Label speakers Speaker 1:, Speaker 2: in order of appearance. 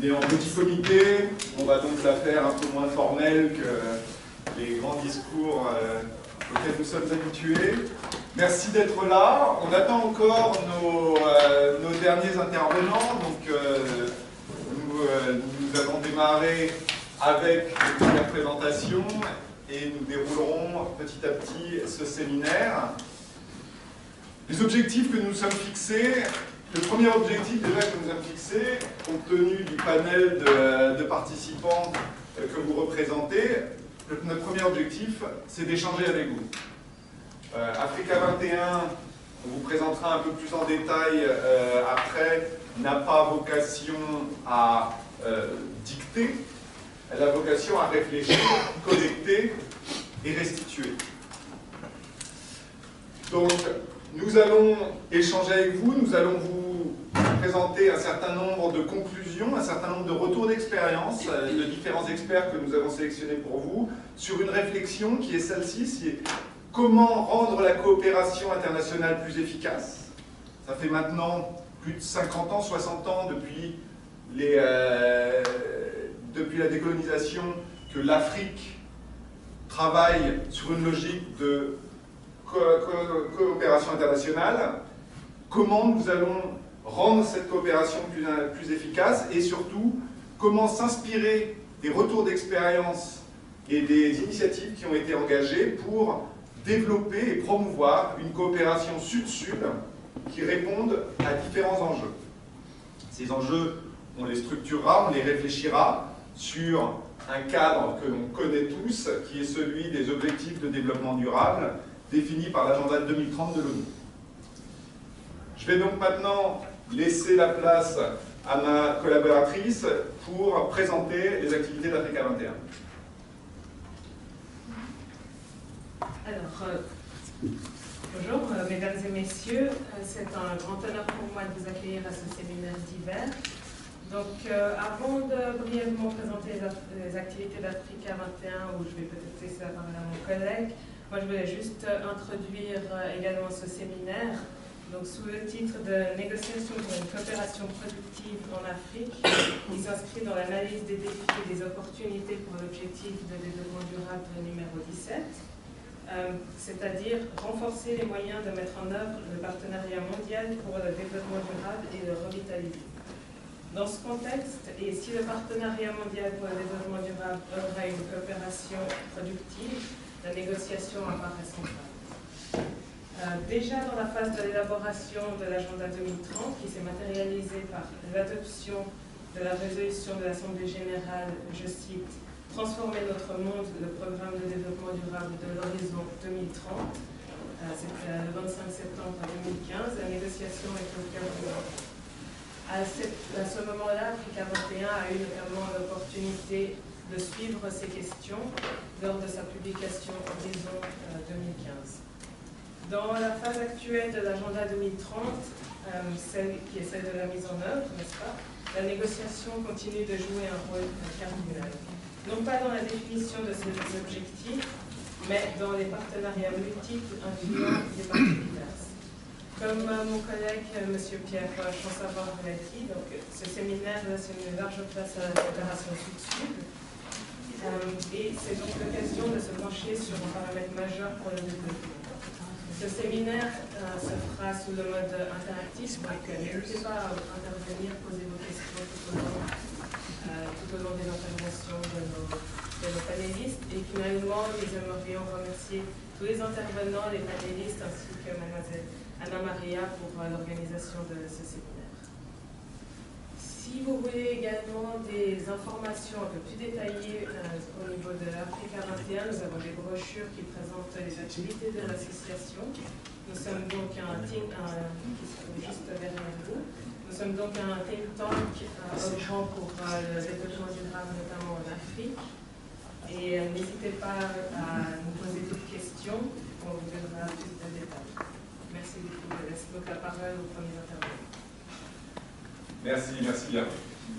Speaker 1: On est en petit comité, on va donc la faire un peu moins formelle que les grands discours auxquels nous sommes habitués. Merci d'être là. On attend encore nos derniers intervenants. Donc, nous avons démarré avec les premières présentations et nous déroulerons petit à petit ce séminaire. Les objectifs que nous sommes fixés, le premier objectif déjà que nous avons fixé, compte tenu du panel de participants que vous représentez, notre premier objectif, c'est d'échanger avec vous. Africa 21, on vous présentera un peu plus en détail après, n'a pas vocation à dicter, elle a vocation à réfléchir, collecter et restituer. Donc, nous allons échanger avec vous, nous allons vous présenter un certain nombre de conclusions, un certain nombre de retours d'expérience de différents experts que nous avons sélectionnés pour vous, sur une réflexion qui est celle-ci, c'est comment rendre la coopération internationale plus efficace. Ça fait maintenant plus de 50 ans, 60 ans depuis la décolonisation que l'Afrique travaille sur une logique de coopération internationale. Comment nous allons rendre cette coopération plus efficace et surtout, comment s'inspirer des retours d'expérience et des initiatives qui ont été engagées pour développer et promouvoir une coopération sud-sud qui réponde à différents enjeux. Ces enjeux, on les structurera, on les réfléchira sur un cadre que l'on connaît tous, qui est celui des objectifs de développement durable définis par l'agenda 2030 de l'ONU. Je vais donc maintenant laisser la place à ma collaboratrice pour présenter les activités d'Africa 21.
Speaker 2: Alors, bonjour mesdames et messieurs, c'est un grand honneur pour moi de vous accueillir à ce séminaire d'hiver. Donc, avant de brièvement présenter les activités d'Africa 21, où je vais peut-être laisser la parole à mon collègue, moi je voulais juste introduire également ce séminaire. Donc, sous le titre de Négociation pour une coopération productive en Afrique, qui s'inscrit dans l'analyse des défis et des opportunités pour l'objectif de développement durable numéro 17. C'est-à-dire renforcer les moyens de mettre en œuvre le partenariat mondial pour le développement durable et le revitaliser. Dans ce contexte, et si le partenariat mondial pour le développement durable œuvre à une coopération productive, la négociation apparaît centrale. Déjà dans la phase de l'élaboration de l'agenda 2030, qui s'est matérialisée par l'adoption de la résolution de l'Assemblée générale, je cite, transformer notre monde, le programme de développement durable de l'horizon 2030. C'était le 25 septembre 2015. La négociation est au cœur de l'ordre. À ce moment-là, Africa 21 a eu notamment l'opportunité de suivre ces questions lors de sa publication Horizon 2015. Dans la phase actuelle de l'agenda 2030, qui est celle de la mise en œuvre, n'est-ce pas, la négociation continue de jouer un rôle cardinal. Non pas dans la définition de ces objectifs, mais dans les partenariats multiples incluant des parties diverses. Comme mon collègue, M. Pierre Chansavard l'a dit, donc, ce séminaire laisse une large place à la coopération sud-sud. Et c'est donc l'occasion de se pencher sur un paramètre majeur pour le développement. Ce séminaire se fera sous le mode interactif, donc n'hésitez pas à intervenir, poser vos questions tout au long des interventions de nos panélistes. Et finalement, nous aimerions remercier tous les intervenants, les panélistes, ainsi que Mademoiselle Anna Maria pour l'organisation de ce séminaire. Si vous voulez également des informations un peu plus détaillées au niveau de l'Africa 21, nous avons des brochures qui présentent les activités de l'association. Nous sommes donc un think qui se trouve juste derrière vous. Nous sommes donc un think tank œuvrant pour le développement durable, notamment en Afrique. Et n'hésitez pas à nous poser toutes questions, on vous donnera plus de détails. Merci beaucoup. Je laisse donc la parole aux premiers intervenants.
Speaker 1: Merci bien.